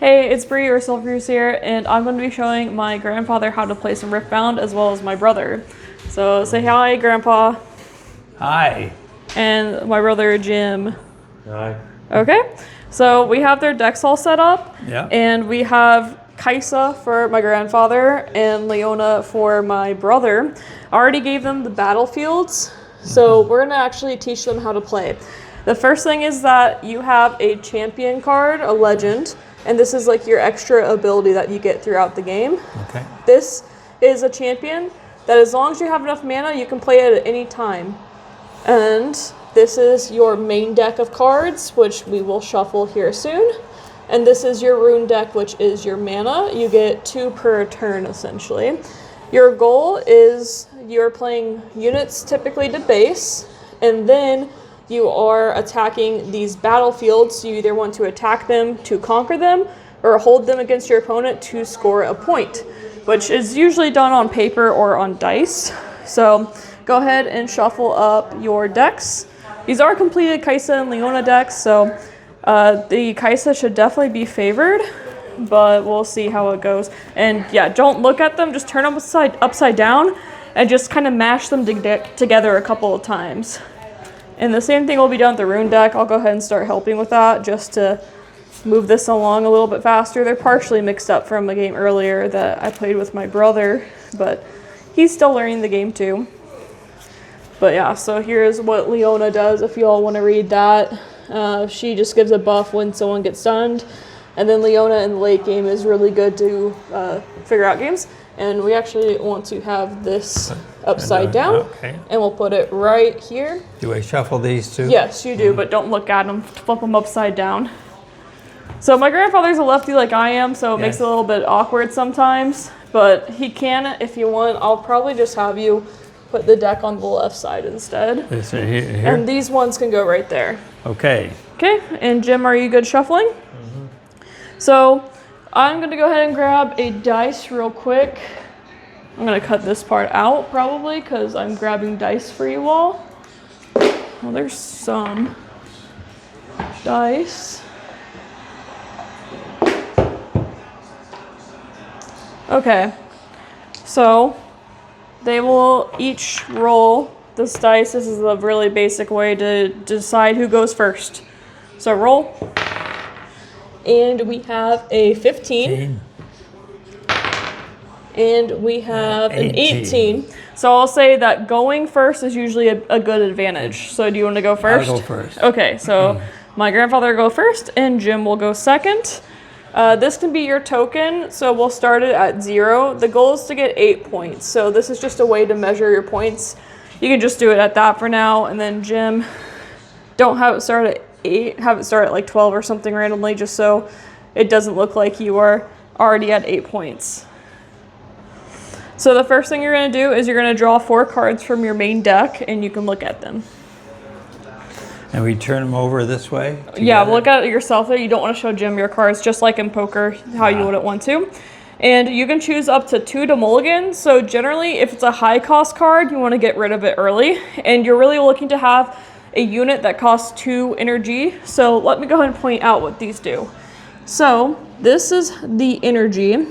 Hey, it's Bree or Silverfuse here, and I'm going to be showing my grandfather how to play some Riftbound as well as my brother. So say hi, Grandpa. Hi. And my brother, Jim. Hi. Okay, so we have their decks all set up. Yeah. And we have Kaisa for my grandfather and Leona for my brother. I already gave them the battlefields, so we're going to actually teach them how to play. The first thing is that you have a champion card, a legend, and this is like your extra ability that you get throughout the game. Okay. This is a champion that as long as you have enough mana, you can play it at any time. And this is your main deck of cards, which we will shuffle here soon. And this is your rune deck, which is your mana. You get 2 per turn, essentially. Your goal is you're playing units typically to base, and then you are attacking these battlefields. You either want to attack them to conquer them or hold them against your opponent to score a point, which is usually done on paper or on dice. So go ahead and shuffle up your decks. These are completed Kaisa and Leona decks, so the Kaisa should definitely be favored, but we'll see how it goes. And yeah, don't look at them, just turn them upside down and just kind of mash them together a couple of times. And the same thing will be done with the rune deck. I'll go ahead and start helping with that just to move this along a little bit faster. They're partially mixed up from a game earlier that I played with my brother, but he's still learning the game too. But yeah, so here's what Leona does if you all want to read that. She just gives a buff when someone gets stunned. And then Leona in the late game is really good to figure out games. And we actually want to have this upside down. Okay. And we'll put it right here. Do I shuffle these two? Yes, you do, but don't look at them. Flip them upside down. So my grandfather's a lefty like I am, so it makes it a little bit awkward sometimes. But he can, if you want, I'll probably just have you put the deck on the left side instead. This right here? And these ones can go right there. Okay. Okay, and Jim, are you good shuffling? So I'm gonna go ahead and grab a dice real quick. I'm gonna cut this part out probably because I'm grabbing dice for you all. Well, there's some dice. Okay, so they will each roll this dice. This is a really basic way to decide who goes first. So roll. And we have a 15. And we have an 18. So I'll say that going first is usually a good advantage. So do you want to go first? I'll go first. Okay, so my grandfather will go first and Jim will go second. This can be your token, so we'll start it at 0. The goal is to get 8 points. So this is just a way to measure your points. You can just do it at that for now. And then Jim, don't have it start at 8, have it start at like 12 or something randomly, just so it doesn't look like you are already at 8 points. So the first thing you're going to do is you're going to draw 4 cards from your main deck and you can look at them. And we turn them over this way? Together? Yeah, look at it yourself there. You don't want to show Jim your cards, just like in poker, how you wouldn't want to. And you can choose up to 2 to mulligan. So generally, if it's a high cost card, you want to get rid of it early. And you're really looking to have a unit that costs 2 energy. So let me go ahead and point out what these do. So this is the energy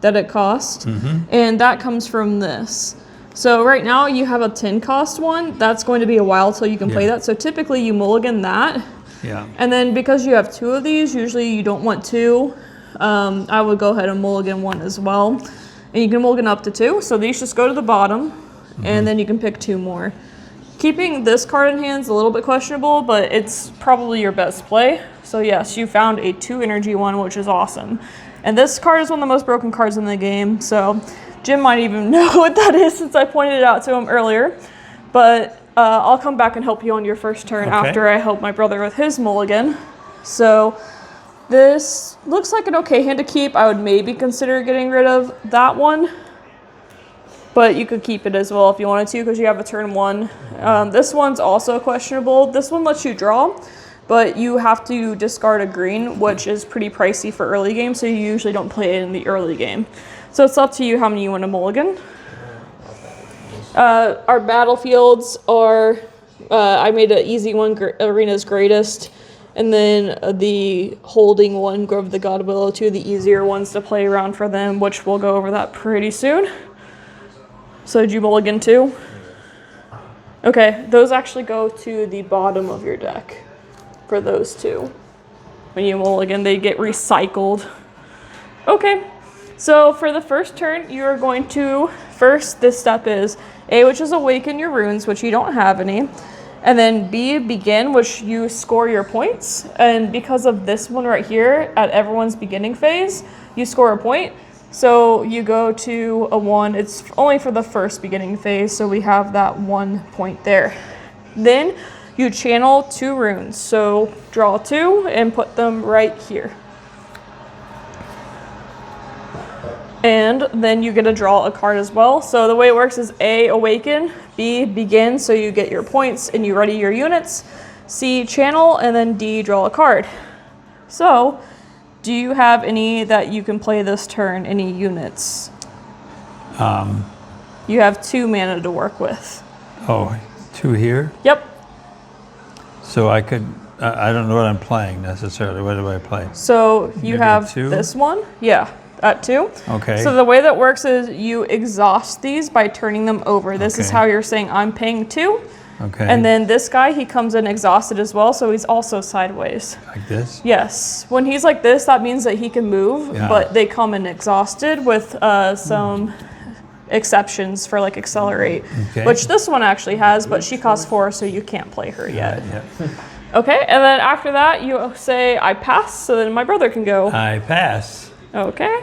that it costs, and that comes from this. So right now you have a 10 cost one. That's going to be a while till you can play that. So typically you mulligan that. Yeah. And then because you have 2 of these, usually you don't want 2. I would go ahead and mulligan 1 as well. And you can mulligan up to 2. So these just go to the bottom, and then you can pick 2 more. Keeping this card in hand is a little bit questionable, but it's probably your best play. So yes, you found a 2 energy one, which is awesome. And this card is one of the most broken cards in the game, so Jim might even know what that is since I pointed it out to him earlier. But I'll come back and help you on your first turn after I help my brother with his mulligan. So this looks like an okay hand to keep. I would maybe consider getting rid of that one, but you could keep it as well if you wanted to because you have a turn 1. This one's also questionable. This one lets you draw, but you have to discard a green, which is pretty pricey for early game, so you usually don't play it in the early game. So it's up to you how many you want to mulligan. Our battlefields are, I made an easy one, Arena's Greatest. And then the holding one, Grove of the God Willow, two of the easier ones to play around for them, which we'll go over that pretty soon. So did you mulligan too? Okay, those actually go to the bottom of your deck for those two. When you mulligan, they get recycled. Okay, so for the first turn, you're going to, first, this step is A, which is awaken your runes, which you don't have any. And then B, begin, which you score your points. And because of this one right here, at everyone's beginning phase, you score a point. So you go to a 1. It's only for the first beginning phase, so we have that 1 point there. Then you channel 2 runes. So draw 2 and put them right here. And then you get to draw a card as well. So the way it works is A, awaken, B, begin, so you get your points and you ready your units, C, channel, and then D, draw a card. So, do you have any that you can play this turn, any units? You have 2 mana to work with. Oh, 2 here? Yep. So I could, I don't know what I'm playing necessarily. What do I play? So you Maybe have 2? this one. Yeah. At 2. Okay. So the way that works is you exhaust these by turning them over. This is how you're saying I'm paying 2. Okay. And then this guy, he comes in exhausted as well, so he's also sideways. Like this? Yes. When he's like this, that means that he can move, but they come in exhausted with some exceptions for like accelerate, which this one actually has, but she costs 4, so you can't play her yet. Yeah. Okay, and then after that, you say I pass, so then my brother can go. I pass. Okay.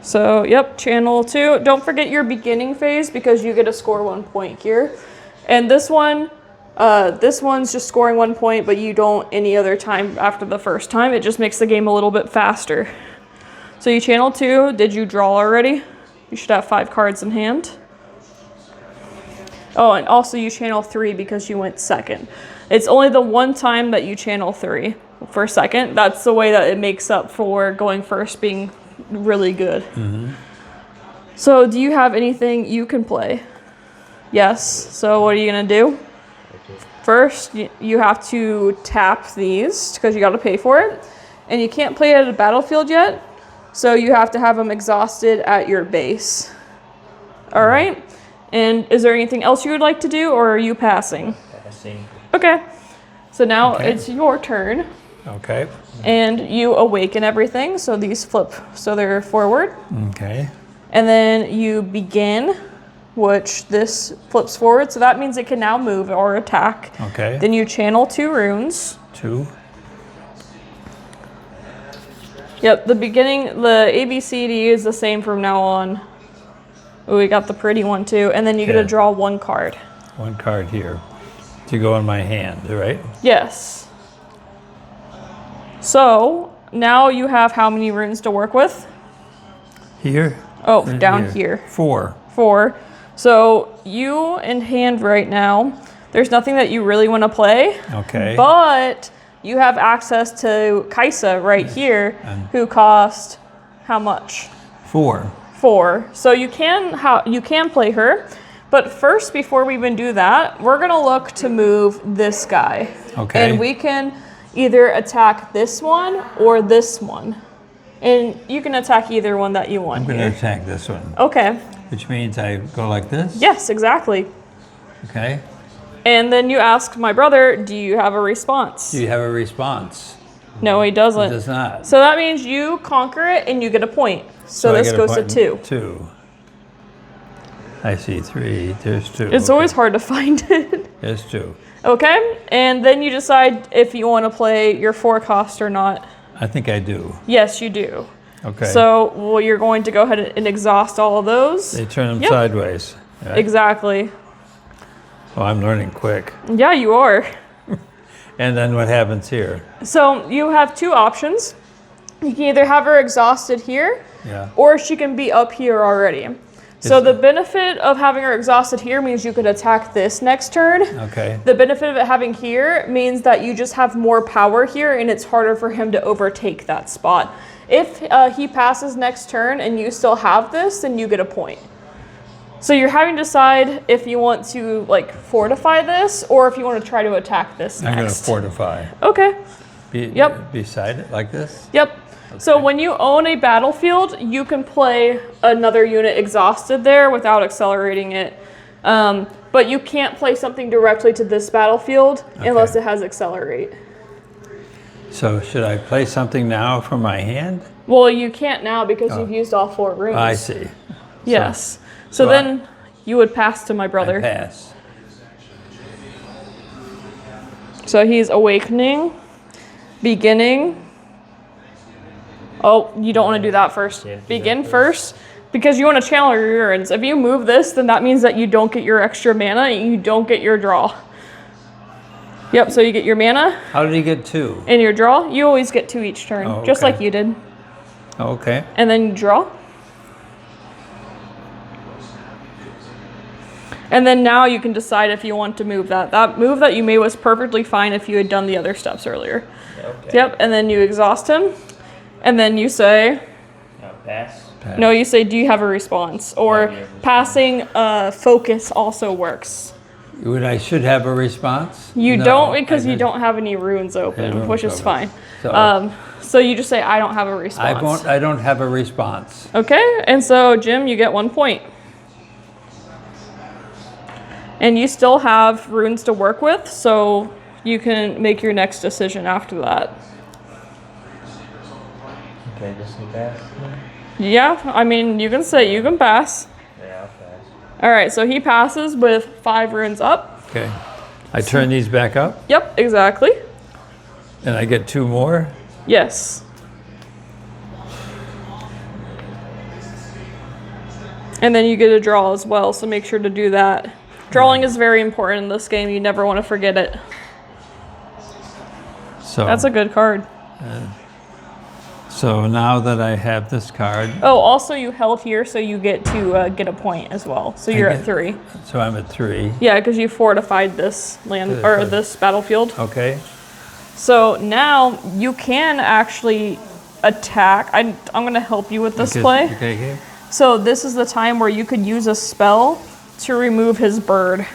So, yep, channel 2. Don't forget your beginning phase because you get to score 1 point here. And this one's just scoring 1 point, but you don't any other time after the first time. It just makes the game a little bit faster. So you channel 2. Did you draw already? You should have 5 cards in hand. Oh, and also you channel 3 because you went second. It's only the one time that you channel 3 for second. That's the way that it makes up for going first being really good. So do you have anything you can play? Yes. So what are you going to do? First, you have to tap these because you got to pay for it. And you can't play it at a battlefield yet. So you have to have them exhausted at your base. All right. And is there anything else you would like to do, or are you passing? Passing. Okay. So now it's your turn. Okay. And you awaken everything, so these flip, so they're forward. Okay. And then you begin, which this flips forward, so that means it can now move or attack. Okay. Then you channel 2 runes. 2. Yep, the beginning, the ABCD is the same from now on. Ooh, we got the pretty one too. And then you get to draw 1 card. 1 card here to go in my hand, right? Yes. So now you have how many runes to work with? Here? Oh, down here. 4. 4. So you in hand right now, there's nothing that you really want to play. Okay. But you have access to Kaisa right here, who cost how much? 4. 4. So you can play her. But first, before we even do that, we're going to look to move this guy. Okay. And we can either attack this one or this one. And you can attack either one that you want. I'm going to attack this one. Okay. Which means I go like this? Yes, exactly. Okay. And then you ask my brother, do you have a response? Do you have a response? No, he doesn't. It does not. So that means you conquer it and you get a point. So this goes to 2. 2. I see 3. There's 2. It's always hard to find it. There's 2. Okay, and then you decide if you want to play your 4 cost or not. I think I do. Yes, you do. Okay. So well, you're going to go ahead and exhaust all of those. They turn them sideways. Right? Exactly. Oh, I'm learning quick. Yeah, you are. And then what happens here? So you have 2 options. You can either have her exhausted here, or she can be up here already. So the benefit of having her exhausted here means you could attack this next turn. Okay. The benefit of it having here means that you just have more power here and it's harder for him to overtake that spot. If he passes next turn and you still have this, then you get a point. So you're having to decide if you want to like fortify this or if you want to try to attack this next. I'm going to fortify. Okay. Yep. Beside it like this? Yep. Okay. So when you own a battlefield, you can play another unit exhausted there without accelerating it. But you can't play something directly to this battlefield unless it has accelerate. So should I play something now from my hand? Well, you can't now because you've used all 4 runes. I see. Yes. So then you would pass to my brother. I pass. So he's awakening, beginning. Oh, you don't want to do that first. Yeah, Begin first because you want to channel your urns. If you move this, then that means that you don't get your extra mana and you don't get your draw. Yep, so you get your mana. How did he get 2? In your draw, you always get 2 each turn, just like you did. Okay. And then you draw. And then now you can decide if you want to move that. That move that you made was perfectly fine if you had done the other steps earlier. Okay. Yep, and then you exhaust him. And then you say... Pass. No, you say, do you have a response? Or passing focus also works. I should have a response? You don't because you don't have any runes open, which is fine. So you just say, I don't have a response. I don't have a response. Okay, and so Jim, you get 1 point. And you still have runes to work with, so you can make your next decision after that. Okay, just pass. Yeah, I mean, you can say you can pass. Yeah, I'll pass. All right, so he passes with 5 runes up. Okay. I turn these back up? Yep, exactly. And I get 2 more? Yes. And then you get a draw as well, so make sure to do that. Drawing is very important in this game. You never want to forget it. So That's a good card. So now that I have this card... Oh, also you held here, so you get to get a point as well. So you're at 3. So I'm at 3. Yeah, because you fortified this land or this battlefield. Okay. So now you can actually attack. I'm going to help you with this play. Okay. So this is the time where you could use a spell to remove his bird.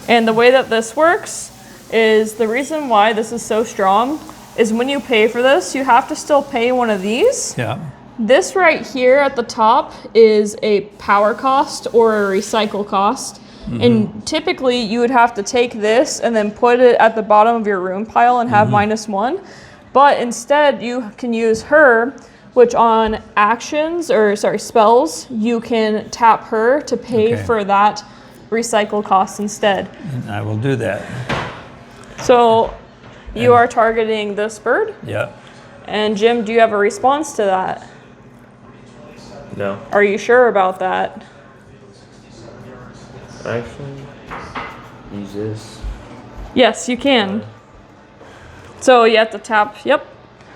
And the way that this works is the reason why this is so strong is when you pay for this, you have to still pay one of these. Yeah. This right here at the top is a power cost or a recycle cost. Mm-hmm. And typically you would have to take this and then put it at the bottom of your rune pile and have -1. But instead you can use her, which on actions, or sorry, spells, you can tap her to pay for that recycle cost instead. And I will do that. So you are targeting this bird? Yeah. And Jim, do you have a response to that? No. Are you sure about that? Actually, use this. Yes, you can. So you have to tap, yep.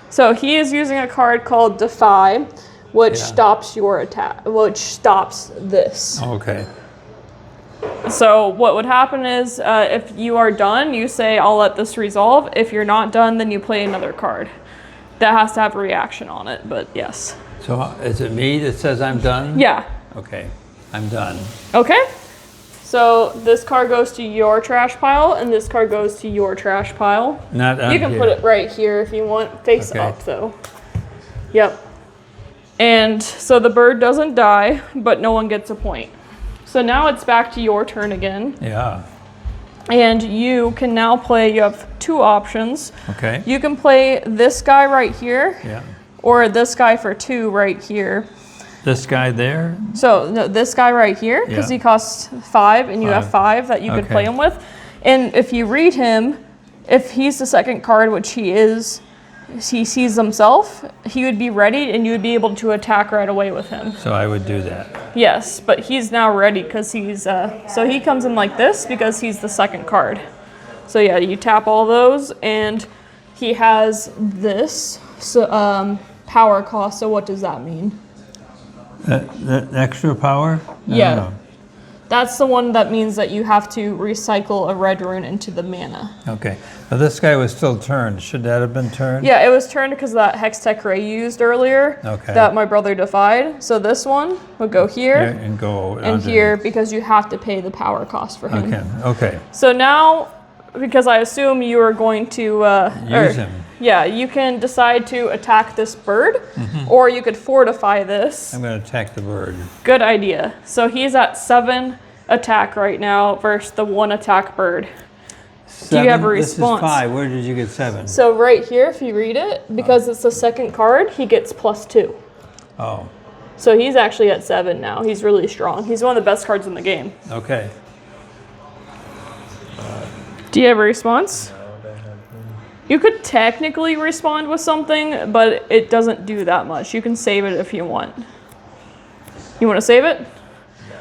So he is using a card called Defy, which stops your attack, which stops this. Okay. So what would happen is if you are done, you say, I'll let this resolve. If you're not done, then you play another card. That has to have a reaction on it, but yes. So is it me that says I'm done? Yeah. Okay, I'm done. Okay. So this card goes to your trash pile, and this card goes to your trash pile. Not You can put it right here if you want, face up though. Yep. And so the bird doesn't die, but no one gets a point. So now it's back to your turn again. Yeah. And you can now play, you have 2 options. Okay. You can play this guy right here. Yeah. Or this guy for 2 right here. This guy there? So no, this guy right here, because he costs 5 and you have 5 that you could play him with. And if you read him, if he's the second card, which he is, he sees himself, he would be ready and you would be able to attack right away with him. So I would do that. Yes, but he's now ready because he's, so he comes in like this because he's the second card. So yeah, you tap all those and he has this power cost. So what does that mean? That extra power? Yeah. That's the one that means that you have to recycle a red rune into the mana. Okay. Now this guy was still turned. Should that have been turned? Yeah, it was turned because of that Hextech Ray you used earlier Okay. that my brother defied. So this one would go here And go and under. here because you have to pay the power cost for him. Okay. Okay. So now, because I assume you are going to... Use him. Yeah, you can decide to attack this bird, or you could fortify this. I'm going to attack the bird. Good idea. So he's at 7 attack right now versus the 1 attack bird. Do you have a response? This is 5. Where did you get 7? So right here, if you read it, because it's the second card, he gets +2. Oh, So he's actually at 7 now. He's really strong. He's one of the best cards in the game. okay. Do you have a response? No, don't have any. You could technically respond with something, but it doesn't do that much. You can save it if you want. You want to save it? No.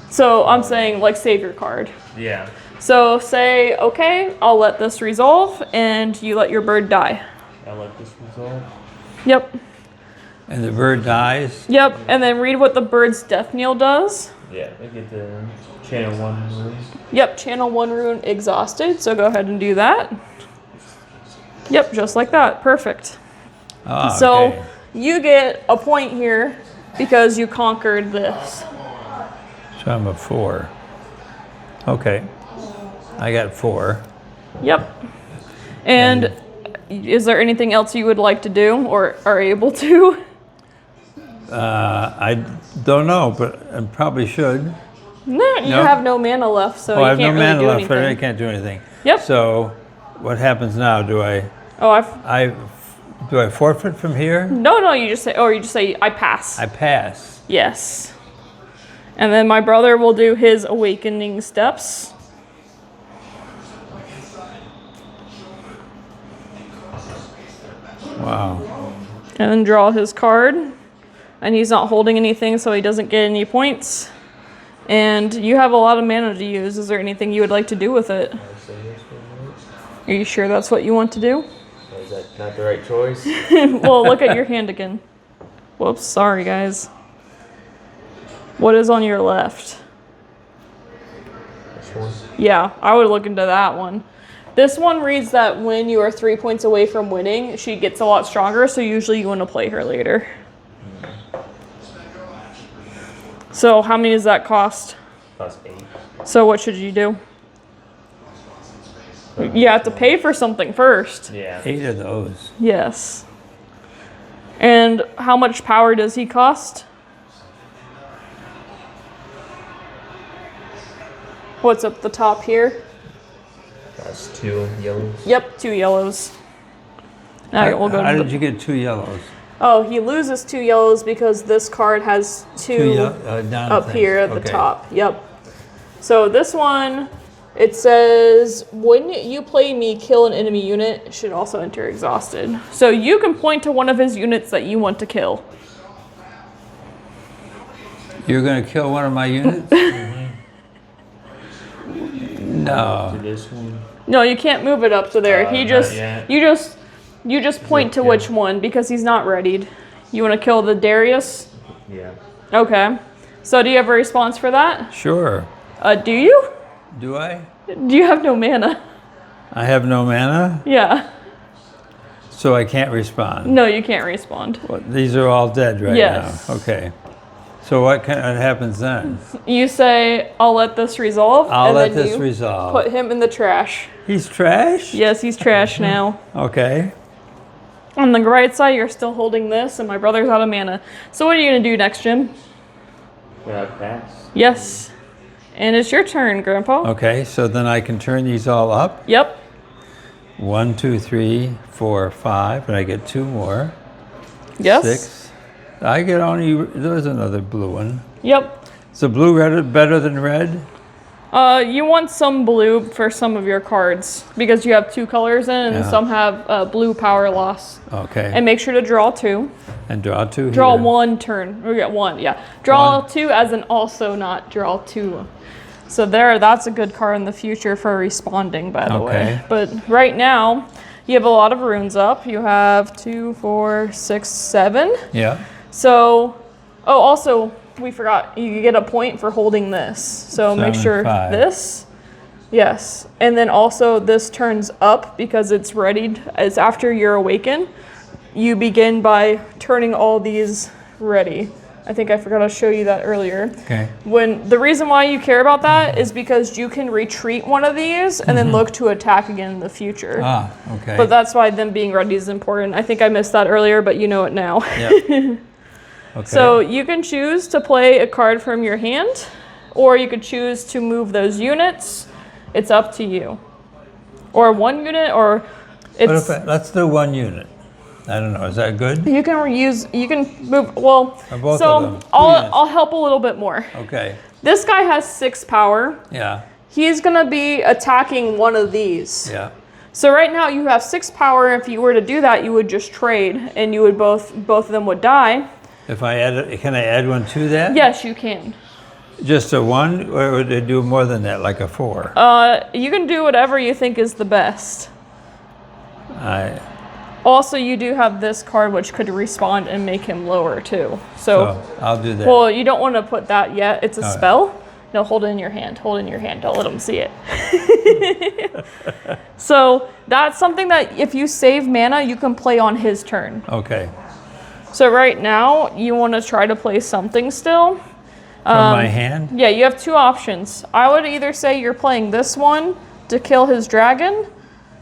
So I'm saying, like, save your card. Yeah. So say, okay, I'll let this resolve, and you let your bird die. I'll let this resolve. Yep. And the bird dies? Yep, and then read what the bird's death knell does. Yeah, I get the channel 1 rune. Yep, channel 1 rune exhausted, so go ahead and do that. Yep, just like that. Perfect. Ah, So okay. you get a point here because you conquered this. So I'm a 4. Okay. I got 4. Yep. And is there anything else you would like to do or are able to? I don't know, but I probably should. No, you No? have no mana left, so Oh, I you have can't no really mana do left, but I anything. can't do anything. Yep. So what happens now? Do I forfeit from here? No, you just say, I pass. I pass. Yes. And then my brother will do his awakening steps. Wow. And then draw his card. And he's not holding anything, so he doesn't get any points. And you have a lot of mana to use. Is there anything you would like to do with it? I'll say this one. Are you sure that's what you want to do? Is that not the right choice? Well, look at your hand again. Whoops, sorry guys. What is on your left? Which one? Yeah, I would look into that one. This one reads that when you are 3 points away from winning, she gets a lot stronger, so usually you want to play her later. So how many does that cost? Plus 8. So what should you do? You have to pay for something first. Yeah. 8 of those. Yes. And how much power does he cost? What's up the top here? That's 2 yellows. Yep, 2 yellows. All right, we'll go How to did you get 2 yellows? Oh, he loses 2 yellows because this card has 2 down up things. here at the Okay. top. Yep. So this one, it says, when you play me, kill an enemy unit. It should also enter exhausted. So you can point to one of his units that you want to kill. You're going to kill one of my units? No. To this one. No, you can't move it up to there. He not just, yet. you just point to kill? which one because he's not readied. You want to kill the Darius? Yeah. Okay. So do you have a response for that? Sure. Do you? Do I? Do you have no mana? I have no mana, Yeah. so I can't respond. No, you can't respond. Well, these are all dead right Yes. now. Okay. So what happens then? You say, I'll let this resolve. I'll and let then this you resolve. Put him in the trash. He's trash? Yes, he's trash now. Okay. On the right side, you're still holding this, and my brother's out of mana. So what are you going to do next, Jim? Pass. Yes. And it's your turn, Grandpa. Okay, so then I can turn these all up. Yep. 1, 2, 3, 4, 5, and I get 2 more. Yes. 6. I get only, there's another blue one. Yep. Is the blue red better than red? You want some blue for some of your cards because you have 2 colors in it, and Yeah. some have blue power loss. Okay. And make sure to draw 2. And draw 2 Draw here. 1 turn. We got 1, yeah. Draw 1. 2 as an also not draw 2. So that's a good card in the future for responding, by the way. Okay. But right now, you have a lot of runes up. You have 2, 4, 6, 7. Yeah. So, oh, also, we forgot. You get a point for holding this. So make 7, sure 5. this. Yes. And then also this turns up because it's readied. It's after you're awakened. You begin by turning all these ready. I think I forgot to show you that earlier. Okay. The reason why you care about that is because you can retreat one of these and then look to attack again in the future. Ah, okay. But that's why them being ready is important. I think I missed that earlier, but you know it now. Yep. Okay. So you can choose to play a card from your hand, or you could choose to move those units. It's up to you. Or one unit, or it's... Let's do 1 unit. I don't know, is that good? You can move, well, Or both so of them? 2 units. I'll help a little bit more. Okay, This guy has 6 power. yeah, He's gonna be attacking one of these. yeah. So right now you have 6 power. If you were to do that, you would just trade, and you would both of them would die. If I add, can I add 1 to that? Yes, you can. Just a 1, or would it do more than that, like a 4? You can do whatever you think is the best. Also, you do have this card, which could respond and make him lower too. So I'll do that. well, you don't want to put that yet. It's a All right. spell. No, hold it in your hand. Hold it in your hand. Don't let him see it. So that's something that if you save mana, you can play on his turn. Okay, So right now, you want to try to play something still. from my hand? Yeah, you have 2 options. I would either say you're playing this one to kill his dragon,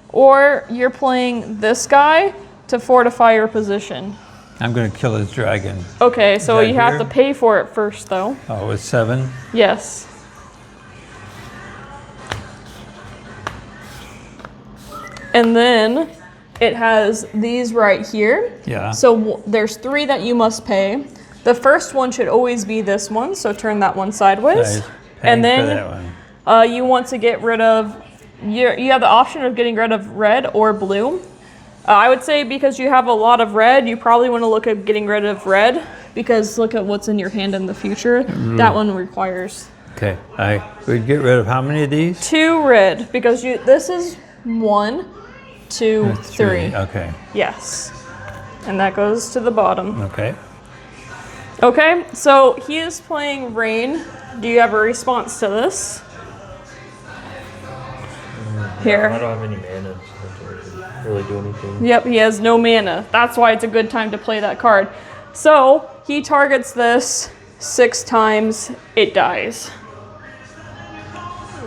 or you're playing this guy to fortify your position. I'm gonna kill his dragon. Okay, so that you have here? to pay for it first, though. Oh, it's 7? Yes. And then it has these right here. Yeah. So there's 3 that you must pay. The first one should always be this one, so turn that one sideways. Nice. Paying And then for that one. you want to get rid of, you have the option of getting rid of red or blue. I would say because you have a lot of red, you probably want to look at getting rid of red, because look at what's in your hand in the future. That one requires Okay, I would get rid of how many of these? 2 red, because this is 1, 2, 3. Okay, Yes. And that goes to the bottom. okay. Okay, so he is playing Rain. Do you have a response to this? Here. I don't have any mana, so I can't really do anything. Yep, he has no mana. That's why it's a good time to play that card. So he targets this 6 times, it dies.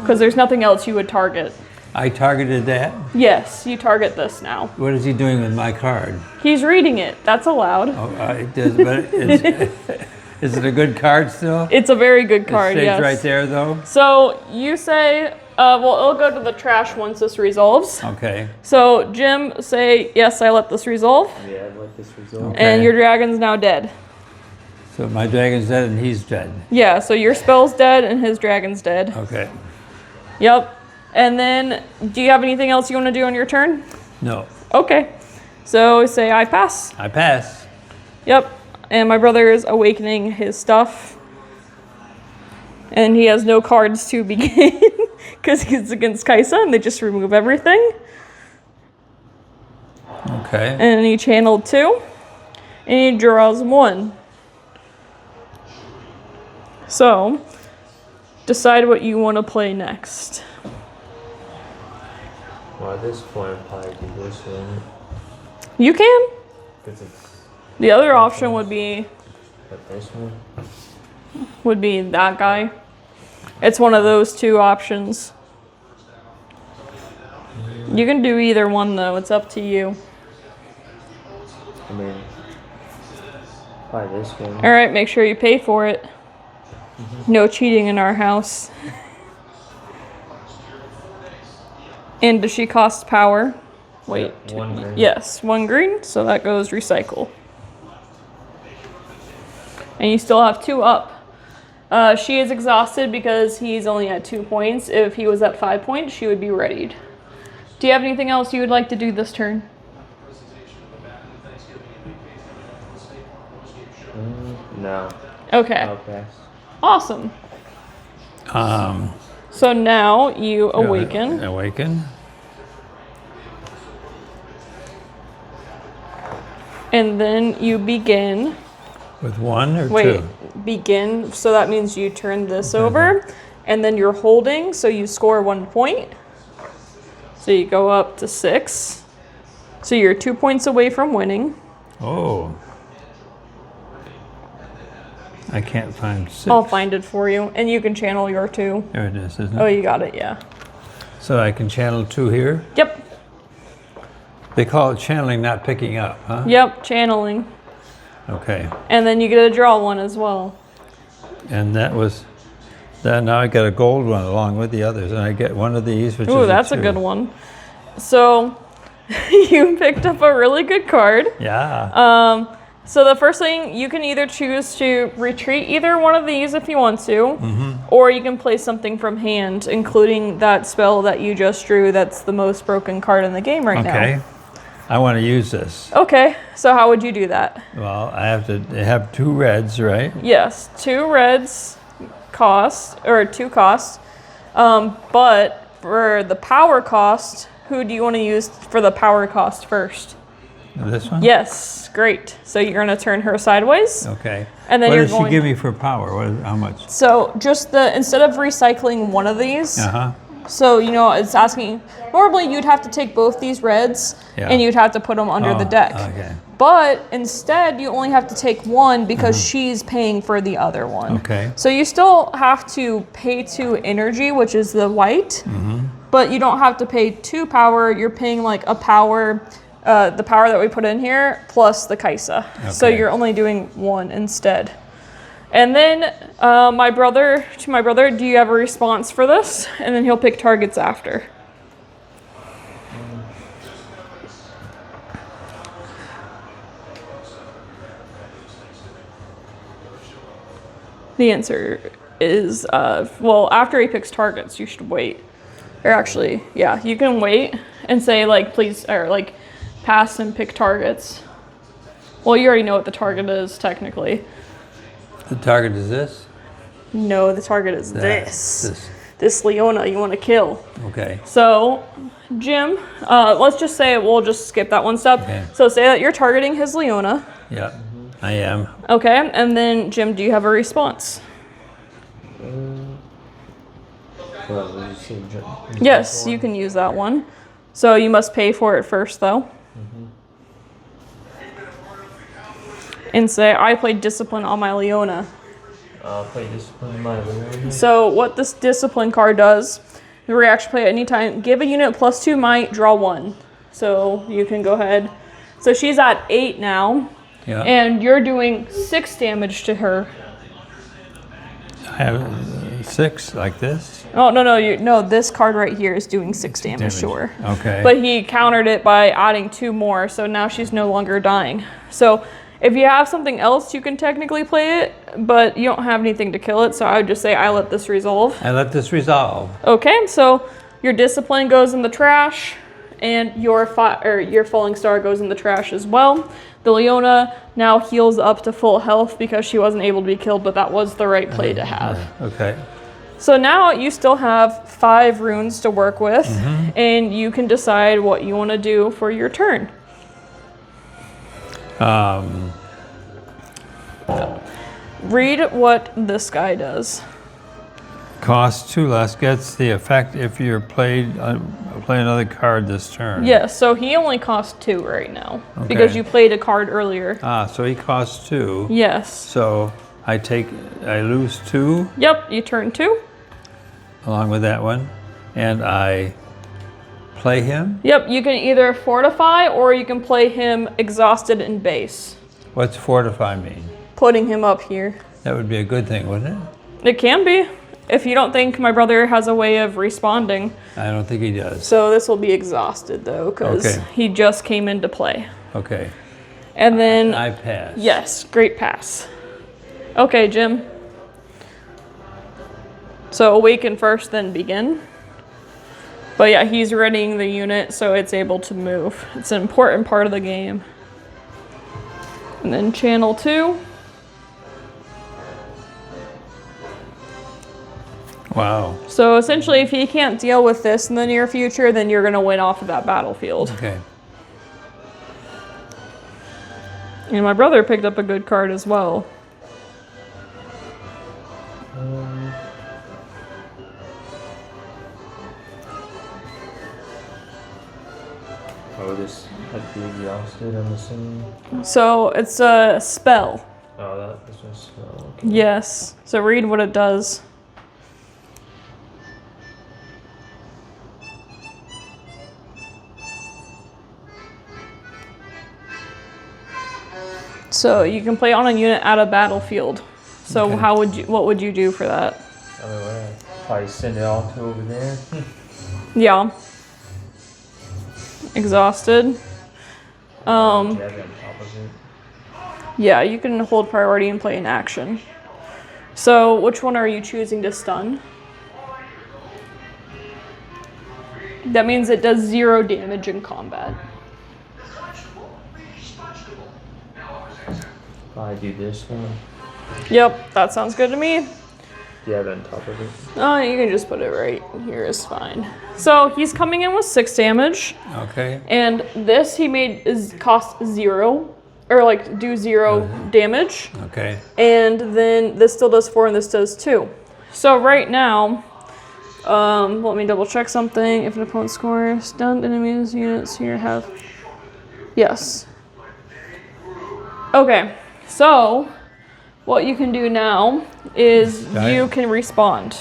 Because there's nothing else you would target. I targeted that. Yes, you target this now. What is he doing with my card? He's reading it. That's allowed. Oh, it does, but is it a good card still? It's a very good card, It stays yes. right there, though? So you say, well, it'll go to the trash once this resolves. Okay. So Jim, say, yes, I let this resolve. Yeah, I'd like this result. Okay. And your dragon's now dead. So my dragon's dead and he's dead. Yeah, so your spell's dead and his dragon's dead. Okay. Yep. And then, do you have anything else you want to do on your turn? No. Okay. So say I pass. I pass. Yep. And my brother is awakening his stuff. And he has no cards to begin because he's against Kaisa and they just remove everything. Okay. And he channeled 2. And he draws 1. So, decide what you want to play next. Well, at this point, I'd probably do this one. You can. Because it's The other option would be this one. that guy. It's one of those 2 options. You can do either one though, it's up to you. I mean, probably this one. Alright, make sure you pay for it. No cheating in our house. And does she cost power? Wait. Yeah, 1 green. Yes, 1 green, so that goes recycle. And you still have 2 up. She is exhausted because he's only at 2 points. If he was at 5 points, she would be readied. Do you have anything else you would like to do this turn? No. Okay, I'll pass. awesome. So now you awaken. Awaken. And then you begin With 1 or Wait, 2? begin. So that means you turn this over, and then you're holding, so you score 1 point. So you go up to 6. So you're 2 points away from winning. Oh. I can't find 6. I'll find it for you, and you can channel your 2. There it is, isn't it? Oh, you got it, yeah. So I can channel 2 here? Yep, They call it channeling, not picking up, huh? yep, channeling. Okay. And then you get to draw 1 as well. And that was that. Now I got a gold one along with the others, and I get one of these, which is Ooh, that's a 2. good one. So you picked up a really good card. Yeah. So the first thing, you can either choose to retreat either one of these if you want to, or you can play something from hand, including that spell that you just drew that's the most broken card in the game right now. Okay. I want to use this. Okay, so how would you do that? Well, I have to have 2 reds, right? Yes, 2 reds cost, or 2 costs, but for the power cost, who do you want to use for the power cost first? This one? Yes, great. So you're going to turn her sideways. Okay. And then what you're does going she give me for power? How much? So just instead of recycling one of these, Uh-huh. so you know it's asking, normally you'd have to take both these reds and you'd have to put them under the deck. Okay. But instead you only have to take 1 because she's paying for the other one. Okay. So you still have to pay 2 energy, which is the white, but you don't have to pay 2 power. You're paying like a power, the power that we put in here, plus the Kaisa. So Okay. you're only doing 1 instead. And then to my brother, do you have a response for this? And then he'll pick targets after. The answer is, well, after he picks targets, you should wait. Or actually, yeah, you can wait and say, like, please, or like, pass and pick targets. Well, you already know what the target is, technically. The target is this? No, the target is this Leona you want to kill. Okay. So, Jim, let's just say we'll just skip that one step. Okay. So say that you're targeting his Leona. Yeah, I am. Okay, and then Jim, do you have a response? Well, did you see Yes, you can use that one. So you must pay for it first, though. And say, I played Discipline on my Leona. I'll play Discipline in my room. So what this Discipline card does, the reaction play at any time, give a unit +2 might, draw 1. So you can go ahead. So she's at 8 now, Yeah. and you're doing 6 damage to her. I have 6 like this. Oh, no, this card right here is doing 6 damage to her. Okay. But he countered it by adding 2 more, so now she's no longer dying. So if you have something else, you can technically play it, but you don't have anything to kill it, so I would just say I let this resolve. I let this resolve. Okay, so your Discipline goes in the trash, and your Falling Star goes in the trash as well. The Leona now heals up to full health because she wasn't able to be killed, but that was the right play to have. Okay. So now you still have 5 runes to work with, and you can decide what you want to do for your turn. Read what this guy does. Cost 2 less, gets the effect if you're play another card this turn. Yes, so he only costs 2 right now because you played a card earlier. So he costs 2. Yes. So I lose 2 Yep, you turn 2. along with that one, and I play him. Yep, you can either fortify or you can play him exhausted in base, What's fortify mean? putting him up here. That would be a good thing, wouldn't it? It can be, if you don't think my brother has a way of responding. I don't think he does. So this will be exhausted though, because he just came into play. Okay. And then I pass. yes, great pass. Okay, Jim. So awaken first, then begin. But yeah, he's readying the unit so it's able to move. It's an important part of the game. And then channel 2. Wow. So essentially, if he can't deal with this in the near future, then you're going to win off of that battlefield. Okay. And my brother picked up a good card as well. Oh, this had to be exhausted, I'm assuming. So it's a spell. Oh, this was. Okay. Yes. So read what it does. So you can play on a unit at a battlefield. So Okay. what would you do for that? I mean, I'd probably send it all to over there. Yeah. Exhausted. Jab on top of it. Yeah, you can hold priority and play in action. So which one are you choosing to stun? That means it does 0 damage in combat. Probably do this one. Yep, that sounds good to me. Jab on top of it. Oh, you can just put it right here is fine. So he's coming in with 6 damage, Okay. and this he made is cost 0, or like do 0 damage, Okay. and then this still does 4 and this does 2. So right now, let me double check something. If an opponent scores stunned enemies units here have, yes. Okay, so what you can do now is you can respond.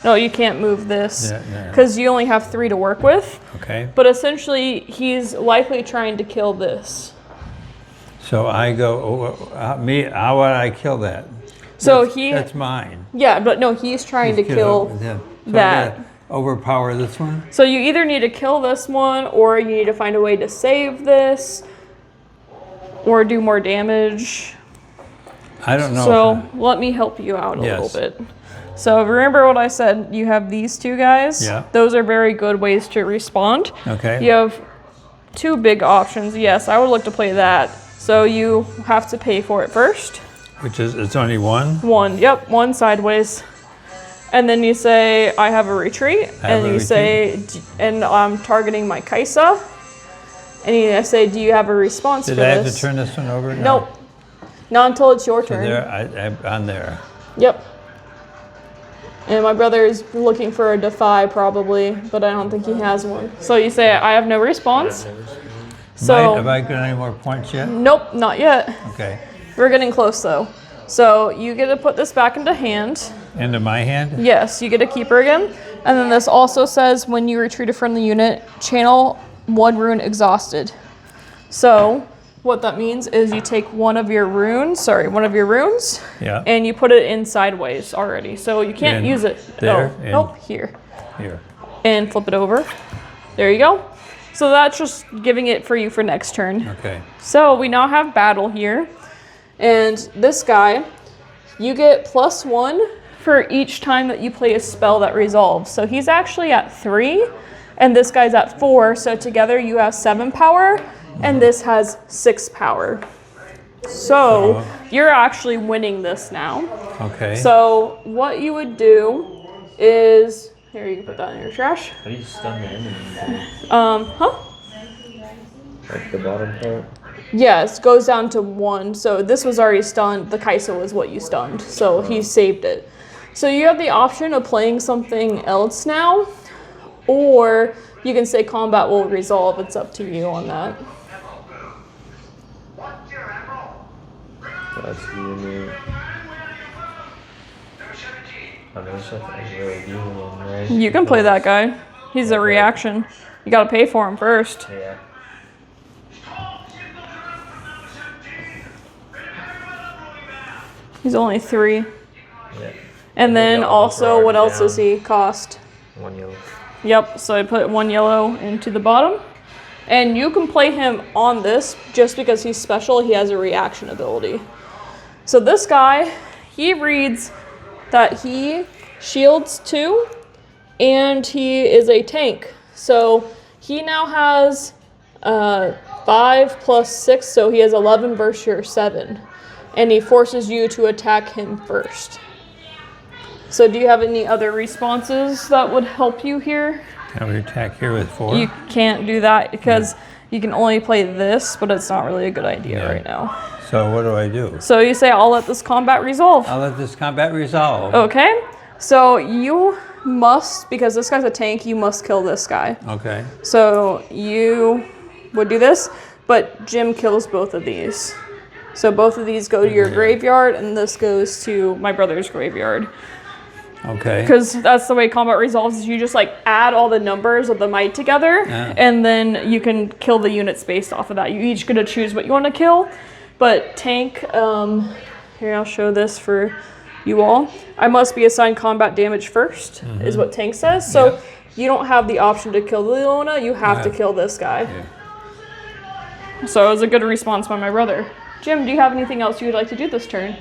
No, you can't move this Yeah. because you only have 3 to work with. Okay. But essentially, he's likely trying to kill this. So I go, how would I kill that? So That's mine. yeah, but no, he's trying to kill yeah. So that. I gotta overpower this one? So you either need to kill this one, or you need to find a way to save this, or do more damage. I don't know. So let me help you out a little bit. So remember what I said, you have these 2 guys. Yeah. Those are very good ways to respond. Okay. You have 2 big options. Yes, I would look to play that. So you have to pay for it first. Which is, it's only one? 1, yep, 1 sideways. And then you say, I have a retreat. And you say, and I'm targeting my Kaisa. And you say, do you have a response for Did I have this? to turn this one over? Nope. Not until it's your So turn. there, I'm on there. Yep. And my brother is looking for a defy probably, but I don't think he has one. So you say, I have no response. So Have I got any more points yet? nope, not yet. Okay. We're getting close though. So you get to put this back into hand. Into my hand? Yes, you get a keeper again. And then this also says when you retreat a friendly unit, channel 1 rune exhausted. So what that means is you take one of your runes, Yeah. and you put it in sideways already. So you can't use it. There? Oh, nope, here. Here. And flip it over. There you go. So that's just giving it for you for next turn. Okay. So we now have battle here. And this guy, you get +1 for each time that you play a spell that resolves. So he's actually at 3, and this guy's at 4. So together you have 7 power, and this has 6 power. So you're actually winning this now. Okay. So what you would do is, here, you can put that in your trash. How do you stun the enemy? Like the bottom part? Yes, goes down to 1. So this was already stunned. The Kaisa was what you stunned. So he saved it. So you have the option of playing something else now, or you can say combat will resolve. It's up to you on that. That's really. I mean, there's nothing really doing, right? You can play that guy. He's a reaction. You gotta pay for him first. Yeah. He's only 3. Yeah. And then got also, what else does down. he cost? 1 yellow. Yep, so I put 1 yellow into the bottom. And you can play him on this just because he's special. He has a reaction ability. So this guy, he reads that he shields 2 and he is a tank. So he now has 5 plus 6, so he has 11 versus your 7. And he forces you to attack him first. So do you have any other responses that would help you here? Can we attack here with 4? You can't do that because You can only play this, but it's not really a good idea Yeah. right now. So what do I do? So you say, I'll let this combat resolve. I'll let this combat resolve. Okay. So you must, because this guy's a tank, you must kill this guy. Okay. So you would do this, but Jim kills both of these. So both of these go to your graveyard, and this goes to my brother's graveyard. Okay. Because that's the way combat resolves, is you just like add all the numbers of the might together, and then you can kill the units based off of that. You each get to choose what you want to kill, but tank, here I'll show this for you all. I must be assigned combat damage first, is what tank says. So you don't have the option to kill the Leona, you have to kill this guy. Yeah. So it was a good response by my brother. Jim, do you have anything else you would like to do this turn?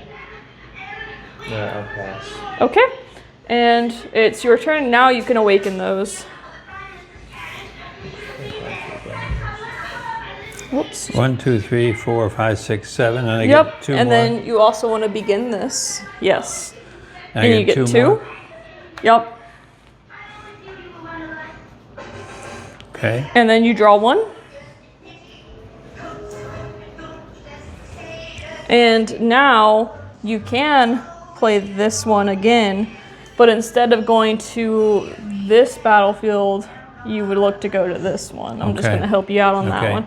Yeah, I'll pass. Okay. And it's your turn. Now you can awaken those. Whoops. 1, 2, 3, 4, 5, 6, 7, and I Yep. get 2 And more. then you also want to begin this. Yes. And I And you get 2. more. Yep. Okay. And then you draw 1. And now you can play this one again, but instead of going to this battlefield, you would look to go to this one. I'm just Okay. going to help you out on that Okay. one.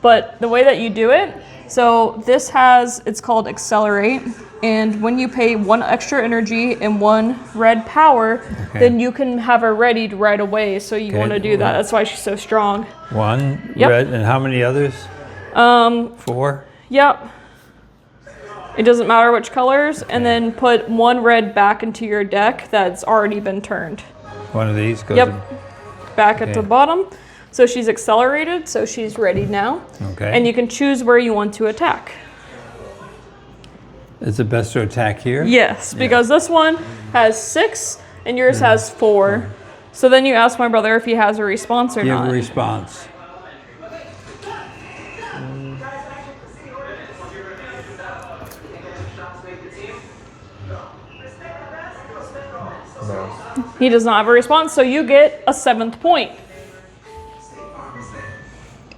But the way that you do it, so this has, it's called Accelerate, and when you pay 1 extra energy and 1 red power, then you can have her readied right away. So you want to do that. That's why she's so strong. 1 Yep. red, and how many others? 4? Yep. It doesn't matter which colors, and then put 1 red back into your deck that's already been turned. One of these goes Yep. in. Back at the bottom. So she's accelerated, so she's ready now. Okay. And you can choose where you want to attack. Is it best to attack here? Yes, because this one has 6 and yours has 4. So then you ask my brother if he has a response or Give not. a response. No. He does not have a response, so you get a 7th point.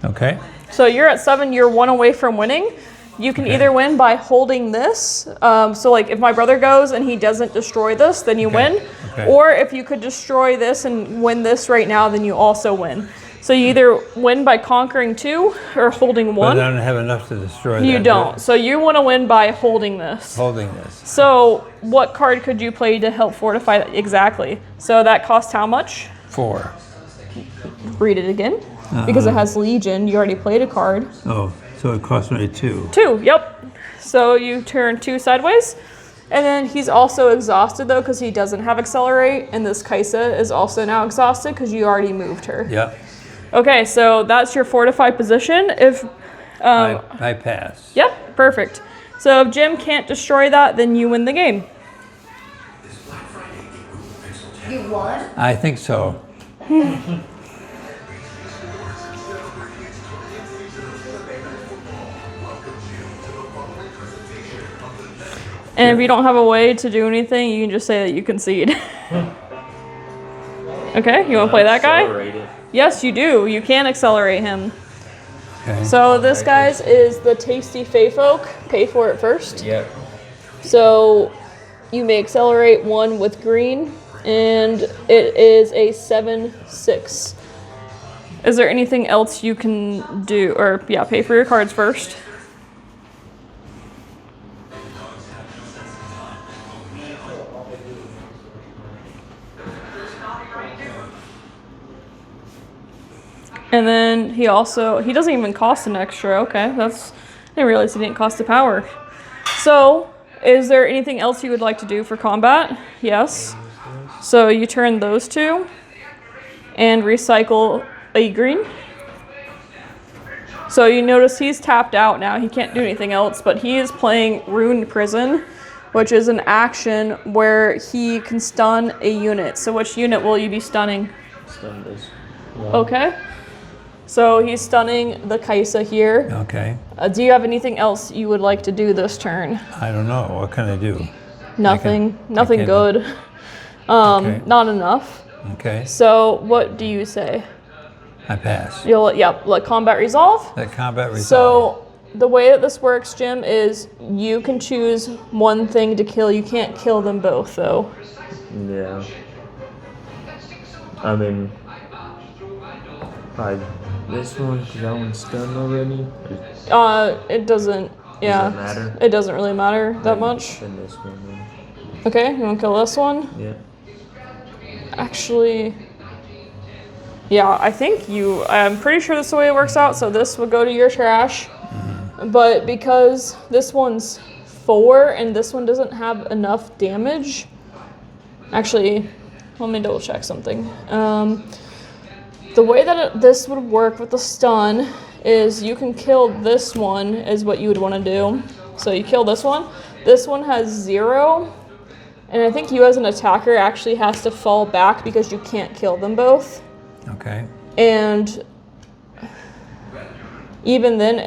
Okay. So you're at 7, you're 1 away from winning. You can either win by holding this. So like if my brother goes and he doesn't destroy this, then you win. Okay. Or if you could destroy this and win this right now, then you also win. So you either win by conquering 2 or holding But 1. I don't have enough to destroy that. You don't. So you want to win by holding this. Holding this. So what card could you play to help fortify that? Exactly. So that costs how much? 4. Read it again. Because it has Legion. You already played a card. Oh, so it cost me 2. 2, yep. So you turn 2 sideways. And then he's also exhausted though because he doesn't have Accelerate. And this Kaisa is also now exhausted because you already moved her. Yep. Okay, so that's your fortified position. If I pass. Yep, perfect. So if Jim can't destroy that, then you win the game. You won? I think so. And if you don't have a way to do anything, you can just say that you concede. Okay, you want to play that guy? Accelerate it. Yes, you do. You can accelerate him. Okay. So this, guys, is the Tasty Fey Folk. Pay for it first. Yep. So you may accelerate 1 with green, and it is a 7/6. Is there anything else you can do? Or, yeah, pay for your cards first. And then he doesn't even cost an extra. Okay, I didn't realize he didn't cost a power. So, is there anything else you would like to do for combat? Yes. So you turn those 2 and recycle a green. So you notice he's tapped out now. He can't do anything else, but he is playing Ruined Prison, which is an action where he can stun a unit. So which unit will you be stunning? Stun this one. Okay. So he's stunning the Kaisa here. Okay. Do you have anything else you would like to do this turn? I don't know. What can I do? Nothing. Nothing can't- good. Okay. Not enough. Okay. So what do you say? I pass. You'll let combat resolve. That combat resolve. So the way that this works, Jim, is you can choose one thing to kill. You can't kill them both, though. Yeah. I mean, probably this one, because that one's done already. It doesn't. Yeah. Does that matter? It doesn't really matter that much. Then this one. Then. Okay, you want to kill this one? Yeah. Actually, yeah, I'm pretty sure that's the way it works out. So this would go to your trash. But because this one's 4 and this one doesn't have enough damage, actually, let me double check something. The way that this would work with the stun is you can kill this one is what you would want to do. So you kill this one. This one has 0. And I think you as an attacker actually has to fall back because you can't kill them both. Okay. And even then,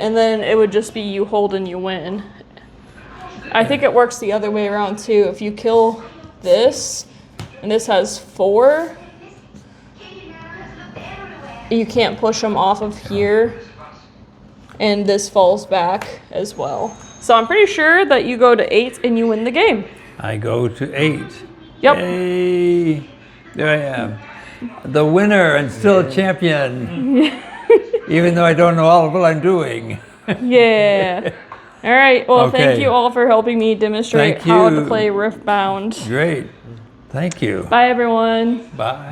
it would just be you hold and you win. I think it works the other way around too. If you kill this, and this has 4, you can't push them off of here, and this falls back as well. So I'm pretty sure that you go to 8 and you win the game. I go to 8. Yep. Yay! There I am. The winner and still a champion. Even though I don't know all of what I'm doing. Yeah. All right. Well, thank Okay. you all for helping me demonstrate Thank how to you. play Riftbound. Great. Thank you. Bye, everyone. Bye.